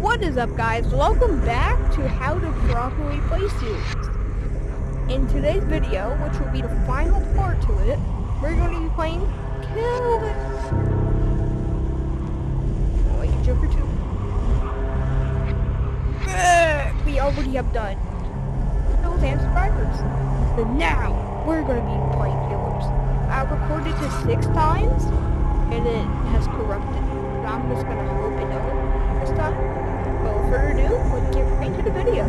What is up, guys? Welcome back to how to properly play series. In today's video, which will be the final part to it, we're going to be playing Kill It. Oh, like a Joker 2. We already have done Kills and Survivors. So now, we're going to be playing Killers. I recorded this 6 times, and it has corrupted. So I'm just going to hope it don't this time. Without further ado, let's get right into the video.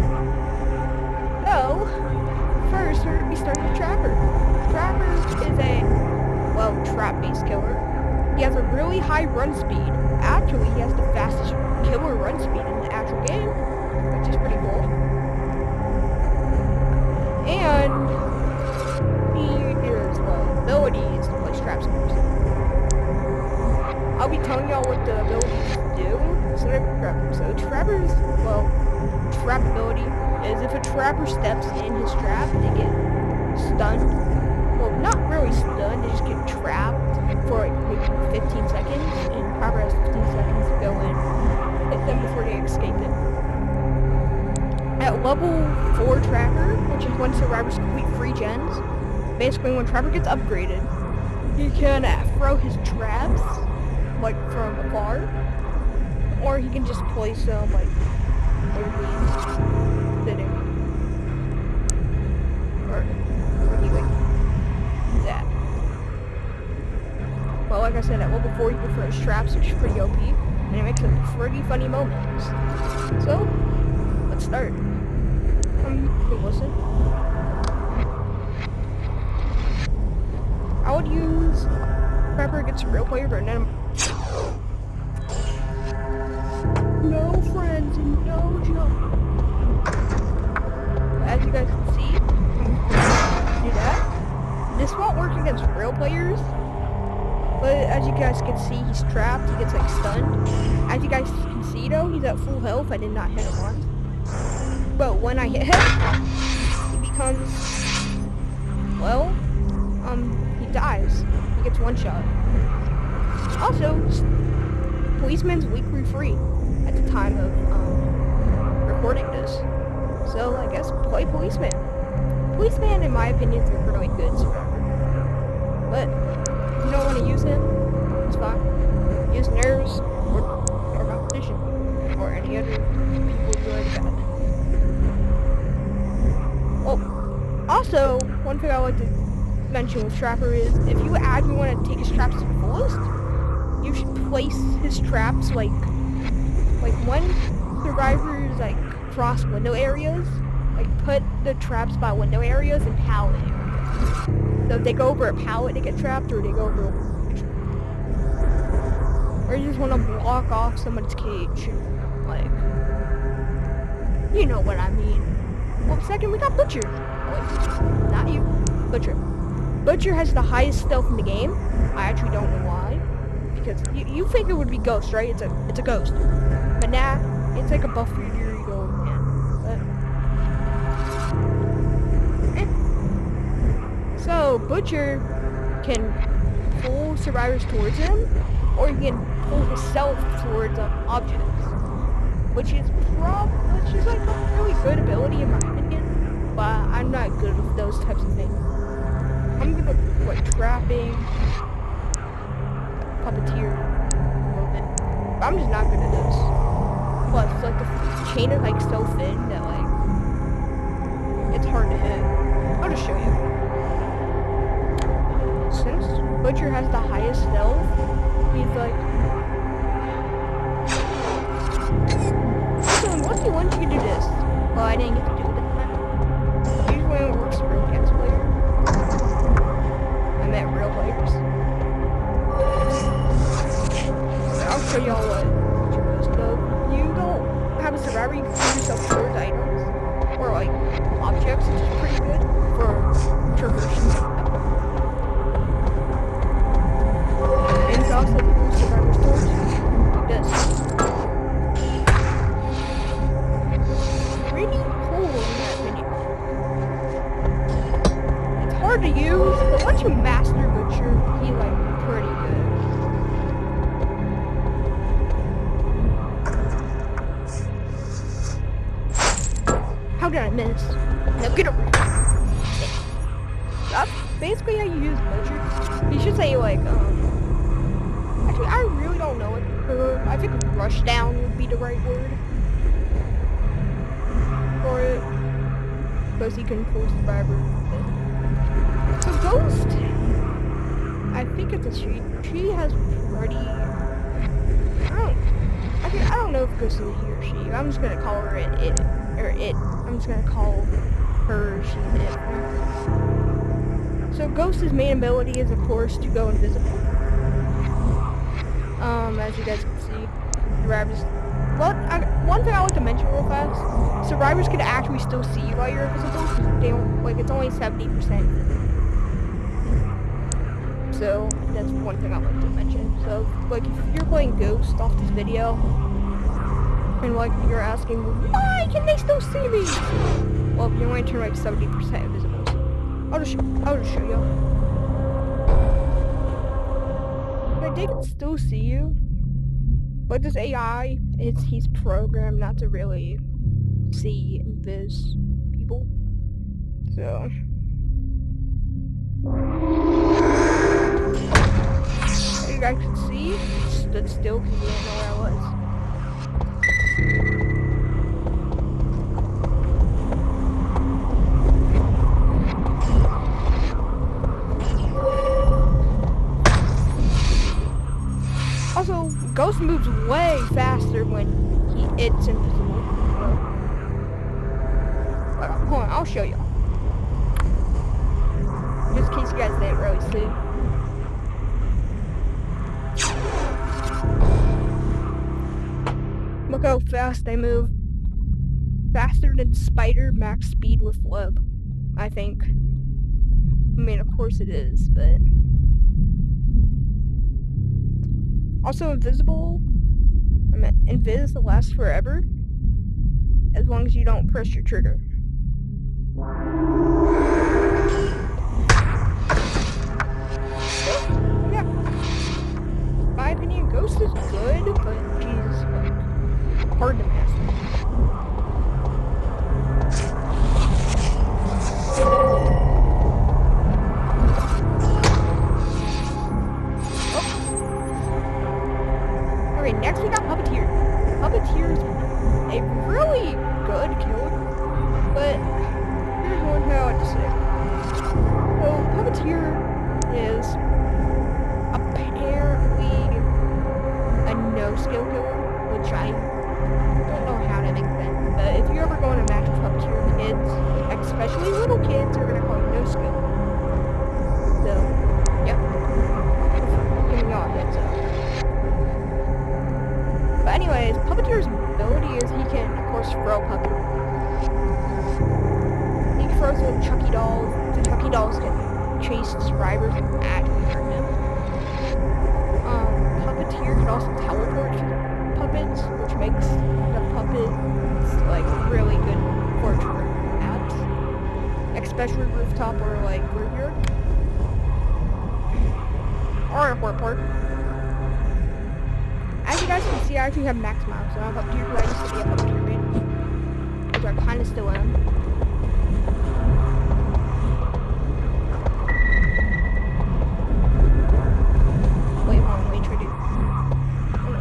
So, first we're going to be starting with Trapper. Trapper is a, well, trap-based killer. He has a really high run speed. Actually, he has the fastest killer run speed in the actual game, which is pretty cool. And he has, well, abilities to place traps. I'll be telling y'all what the abilities do. So Trapper's, well, trap ability is if a trapper steps in his trap, they get stunned. Well, not really stunned, they just get trapped for like maybe 15 seconds, and Trapper has 15 seconds to go in, hit them before they escape it. At level 4 Trapper, which is when survivors complete 3 gens, basically when Trapper gets upgraded, he can throw his traps like from afar, or he can just place them like where he's sitting, or where he like that. Well, like I said, at level 4 you can throw his traps, which is pretty OP, and it makes some pretty funny moments. So let's start. Listen. I would use Trapper against a real player, but then no friends and no joke. As you guys can see, do that. This won't work against real players, but as you guys can see, he's trapped. He gets like stunned. As you guys can see, though, he's at full health. I did not hit him once, but when I hit him, he becomes, well, he dies. He gets one shot. Also, Policeman's weekly free at the time of recording this. So I guess play Policeman. Policeman, in my opinion, is a really good survivor. But if you don't want to use him, it's fine. Use nerves or competition or any other people who like that. Well, also, one thing I like to mention with Trapper is if you actually want to take his traps to the fullest, you should place his traps like when survivors like cross window areas, like put the traps by window areas and pallet areas. So if they go over a pallet they get trapped, or they go over or you just want to block off someone's cage, like, you know what I mean. Well, second we got Butcher. Oh, wait, not you. Butcher. Butcher has the highest stealth in the game. I actually don't know why. Because you think it would be Ghost, right? It's a Ghost. But nah, it's like a buff for your ego, man. But, so Butcher can pull survivors towards him, or he can pull himself towards objects, which is like a really good ability in my opinion. But I'm not good with those types of things. I'm good with like trapping, puppeteer a little bit. But I'm just not good at this. Plus, like the chain is like so thin that like it's hard to hit. I'll just show you. Since Butcher has the highest stealth, he's like. So in 1v1 you can do this. Well, I didn't get to do it this time. Usually when it works for real against players. I meant real players. I'll show y'all what Butcher does. So you don't have a survivor, you can put yourself towards items or like objects, which is pretty good for traversing. And it's also cool survivor stores like this. Pretty cool in my opinion. It's hard to use, but once you master Butcher, he like pretty good. How did I miss? No, get over here. That's basically how you use motion. You should say like, actually I really don't know it. I think rush down would be the right word for it. Because he can pull survivor. So Ghost, I think it's a she. She has pretty, I don't know if Ghost is a he or she. I'm just gonna call her it. I'm just gonna call her she it. So Ghost's main ability is of course to go invisible. As you guys can see, survivors. Well, one thing I want to mention real fast: survivors can actually still see you while you're invisible. They don't, like, it's only 70%. So that's one thing I like to mention. So like if you're playing Ghost off this video, and like you're asking why can they still see me? Well, you're only turn like 70% invisible. So I'll just show you. Like they can still see you. But this AI, he's programmed not to really see invis people. So as you guys can see, stood still because he didn't know where I was. Also, Ghost moves way faster when it's invisible. Hold on, I'll show you. Just in case you guys didn't really see. Look how fast they move. Faster than Spider max speed with web, I think. I mean, of course it is, but... Also, invisible, invis lasts forever, as long as you don't press your trigger. So, yeah. In my opinion, Ghost is good, but she's, like, hard to master. Next we got Puppeteer. Puppeteer's a really good killer, but here's one thing I want to say. So Puppeteer is apparently a no-skill killer, which I don't know how to make sense. But if you ever go on a match with Puppeteer, kids, especially little kids, are gonna call him no-skill. So, yep. Giving y'all a heads up. But anyways, Puppeteer's ability is he can, of course, throw puppet. He throws little Chucky dolls. The Chucky dolls can chase survivors and actually hurt him. Puppeteer can also teleport puppets, which makes the puppets like really good for apps, especially rooftop or like graveyard or airport park. As you guys can see, I actually have max miles, so I'm a Puppeteer, because I used to be a Puppeteer main, which I kind of still am. Wait, hold on, let me try to... Oh no.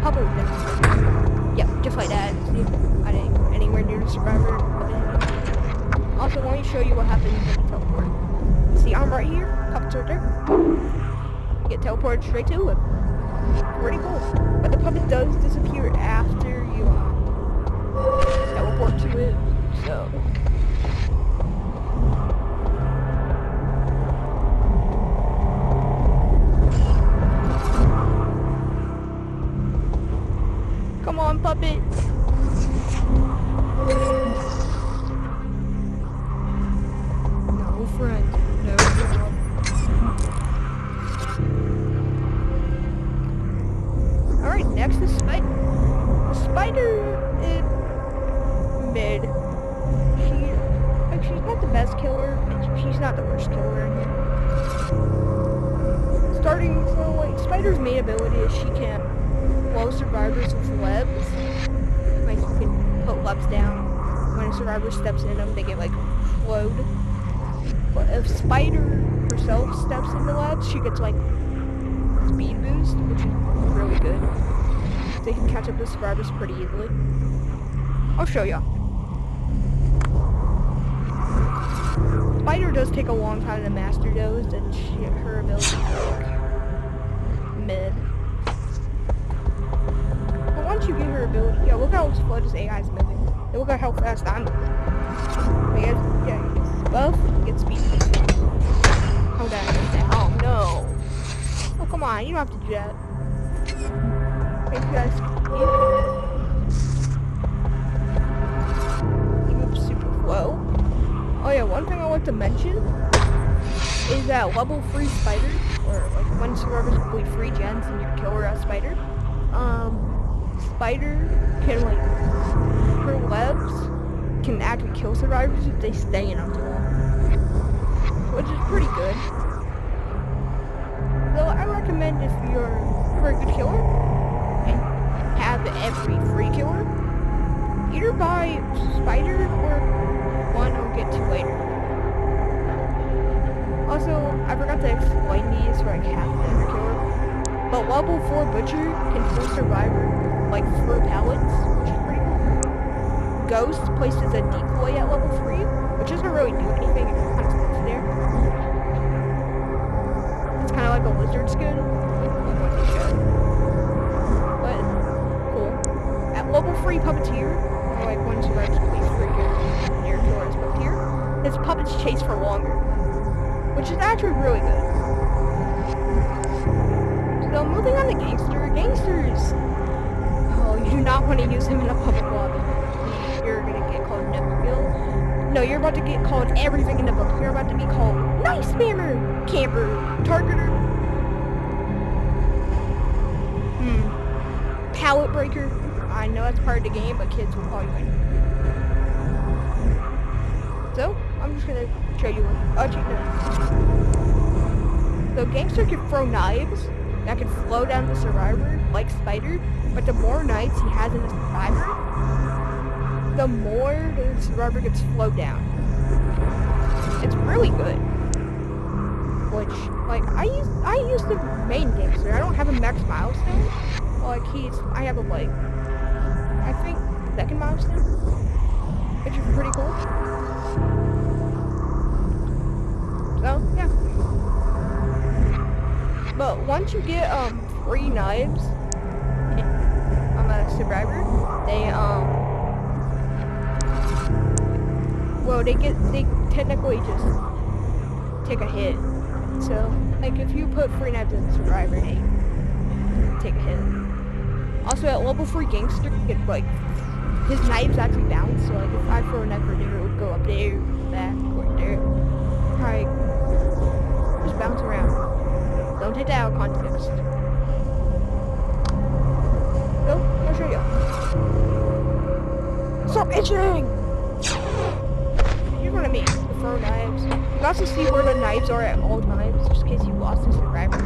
Puppet was different. Yep, just like that. See, I didn't go anywhere near the survivor. Also, let me show you what happens when you teleport. See, I'm right here, puppet's right there. You get teleported straight to it. Pretty cool. But the puppet does disappear after you teleport to it, so... Come on, puppet! No friend, no job. Alright, next is Spider. Spider is mid. She's not the best killer, but she's not the worst killer in here. Starting, so like, Spider's main ability is she can blow survivors with webs. Like, you can put webs down when a a survivor steps in them, they get like flowed. But if Spider herself steps in the labs, she gets like speed boost, which is really good. They can catch up to survivors pretty easily. I'll show y'all. Spider does take a long time to master those, and her ability is like mid. But once you get her ability, yeah, look how slow this AI is moving. And look at how fast I'm moving. Yeah, you get buff, you get speed. Oh, oh no. Oh, come on, you don't have to do that. Thank you guys. You move super slow. Oh yeah, one thing I want to mention is that level 3 spiders, or like when survivors complete 3 gens and you kill her as spider, spider can like, her webs can actually kill survivors if they stay in them too long, which is pretty good. So I recommend if you're a very good killer and have every free killer, either buy spider or one or get 2 later. Also, I forgot to explain these for like half the every killer, but level 4 butcher can pull survivor like through pallets, which is pretty cool. Ghost places a decoy at level 3, which doesn't really do anything, it just kind of sits there. It's kind of like a lizard skin, but cool. At level 3 puppeteer, or like when survivors complete 3 near killer as puppeteer, his puppets chase for longer, which is actually really good. So moving on to gangsters. Oh, you do not want to use him in a public lobby. You're gonna get called Neverville. No, you're about to get called everything in the book. You're about to be called Nice Spammer, Camper, Targeter, Pallet Breaker. I know that's part of the game, but kids will call you anything. So, I'm just gonna show you what. So, Gangster can throw knives that can flow down the survivor, like Spider, but the more knives he has in the survivor, the more the survivor gets slowed down. It's really good. Which, like, I use the main Gangster. I don't have a max milestone. Like, I have a, like, I think, second milestone, which is pretty cool. So, yeah. But once you get, 3 knives on a survivor, they technically just take a hit. So, like, if you put 3 knives in the survivor, they take a hit. Also, at level 3 Gangster, like, his knives actually bounce, so, like, if I throw a knife right there, it would go up there, back, or there. Probably just bounce around. Don't take that out of context. So, I'll show you. Stop itching! You're gonna meet the throw knives. You can also see where the knives are at all times, just in case you lost a survivor,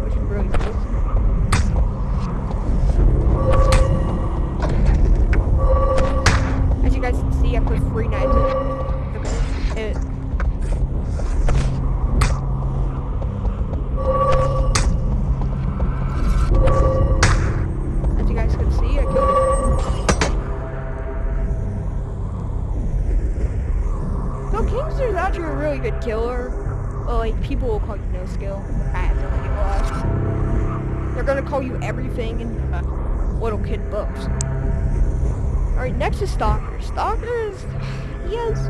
which is really cool. As you guys can see, I put 3 knives in. Okay. As you guys can see, I killed it. So Kingster's actually a really good killer. Well, like, people will call you no skill. I have no idea why. They're gonna call you everything in little kid books. Alright, next is Stalker. Stalker he has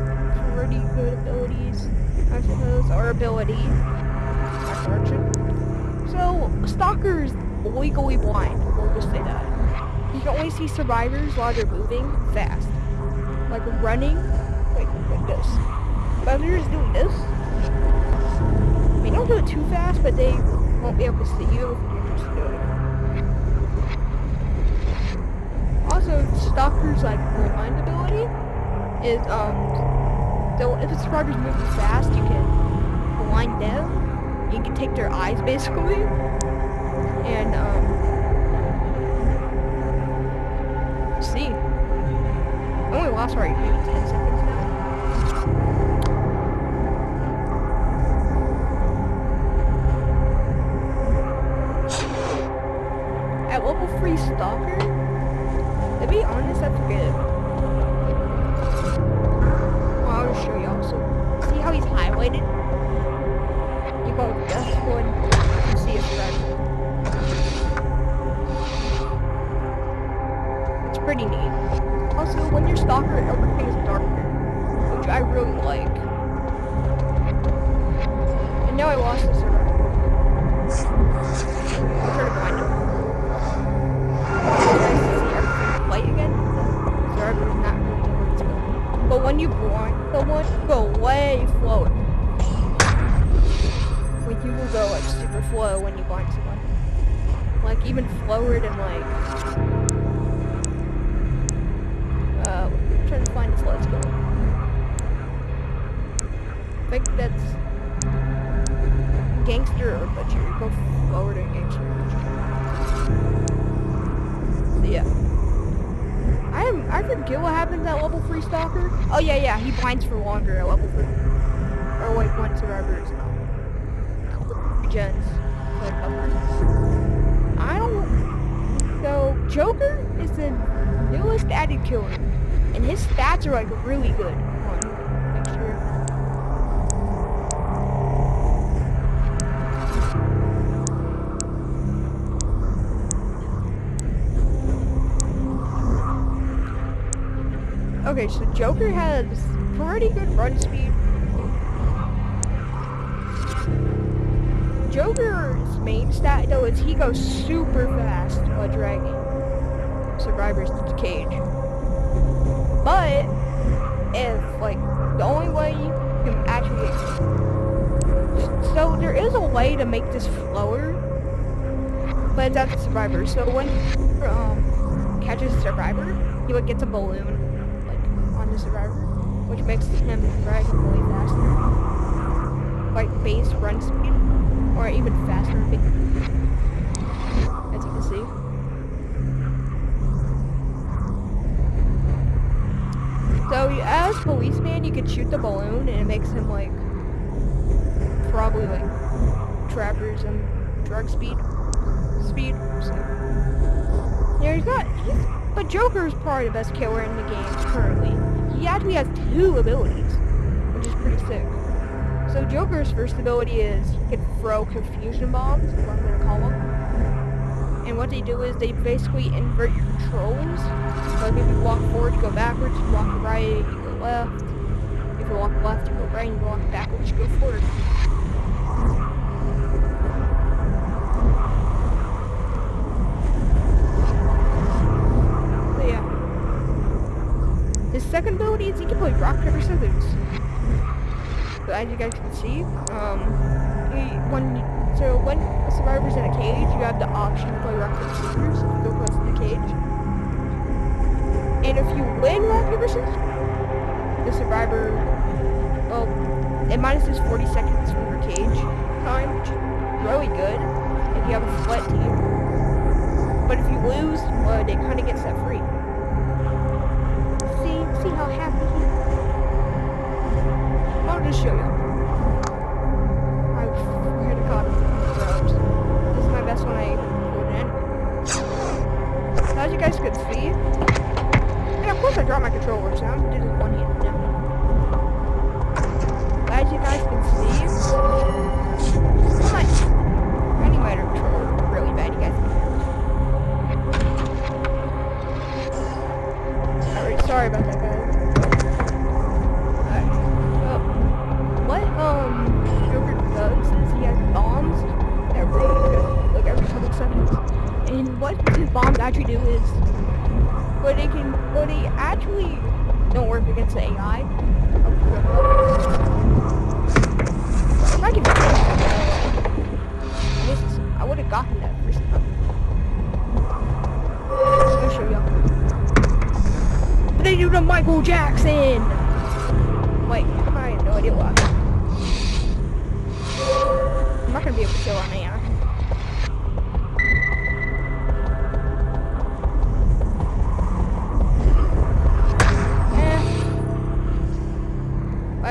pretty good abilities, I suppose, or ability. So, Stalker's legally blind, we'll just say that. He can only see survivors while they're moving fast. Like running, like this. But if you're just doing this, I mean, don't do it too fast, but they won't be able to see you if you're just doing it. Also, Stalker's, like, blind ability is, so if a survivor's moving fast, you can blind them. You can take their eyes, basically, and, see. Only last like maybe 10 seconds now. At level 3 Stalker, to be honest, that's good. Well, I'll just show y'all. So, see how he's highlighted? You go just one, you see it right. It's pretty neat. Also, when you're Stalker, everything is darker, which I really like. And now I lost the server. I'll try to find him. Light again, the server is not really where it's going. But when you blind someone, you go way slower. Like you will go like super slow when you blind someone. Like even slower than like I'm trying to find this let's go. I think that's Gangster or Butcher. You go slower than Gangster or Butcher. So yeah. I forget what happens at level 3 Stalker. Oh yeah, he blinds for longer at level 3. Or like one survivor is not. Gens. I don't. So Joker is the newest added killer, and his stats are like really good. Hold on, make sure. Okay, so Joker has pretty good run speed. Joker's main stat though is he goes super fast while dragging survivors to the cage. But if like the only way you can actually so there is a way to make this slower, but it's at the survivor. So when catches a survivor, he like gets a balloon like on the survivor, which makes him drag really faster. Like base run speed. Or even faster, as you can see. So as policeman, you can shoot the balloon, and it makes him like probably like trappers and drug speed. So yeah, but Joker is probably the best killer in the game currently. He actually has 2 abilities, which is pretty sick. So Joker's first ability is he can throw confusion bombs, is what I'm going to call them. And what they do is they basically invert your controls. So if you walk forward, you go backwards. If you walk right, you go left. If you walk left, you go right. And if you walk backwards, you go forward. So yeah. His second ability is he can play rock, paper, scissors. So as you guys can see, when a survivor's in a cage, you have the option to play rock, paper, scissors if you go close to the cage. And if you win rock, paper, scissors, the survivor, well, it minuses 40 seconds from your cage time, which is really good if you have a split team. But if you lose, they kind of get set free. See how happy he is. I'll just show you. I had a copy of the ropes. This is my best one I even recorded in. So as you guys could see, and of course I dropped my controller, so I'm gonna do this one-handed now. As you guys can see, my animator controller is really bad. You guys can hear. Alright, sorry about that, guys. Joker does is he has bombs every couple seconds, and what his bombs actually do is, but they actually don't work against the AI. If I can I would have gotten that first time. I'll show y'all. They do the Michael Jackson. Wait, I have no idea why. I'm not gonna be able to kill on AI.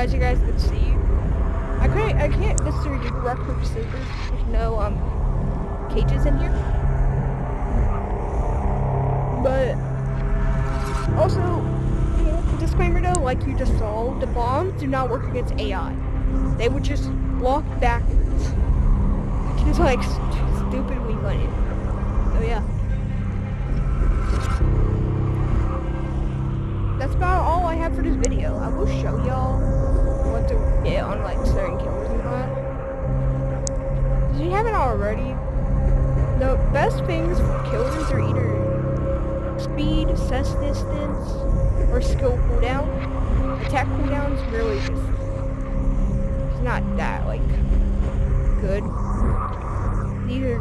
as you guys can see, I can't necessarily do rock paper scissors. There's no cages in here. But also, you know, disclaimer though, like you just saw, the bombs do not work against AI. They would just walk backwards, which is like stupidly funny. So yeah. That's about all I have for this video. I will show y'all what to get on like certain killers and that. If you haven't already, the best things for killers are either speed, assess distance, or skill cooldown. Attack cooldown is really just, it's not that like good. Either,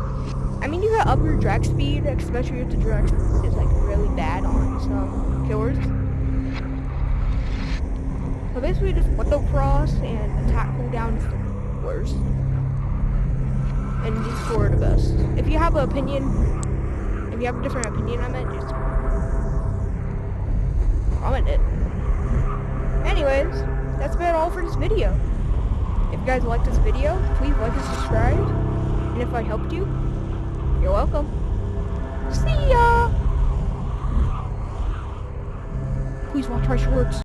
I mean, you gotta up your drag speed, especially if the drag is like really bad on some killers. So basically just window cross and attack cooldown is the worst. And these four are the best. If you have an opinion, if you have a different opinion on it, just comment it. Anyways, that's about all for this video. If you guys like this video, please like and subscribe. And if I helped you, you're welcome. See ya! Please watch my shorts.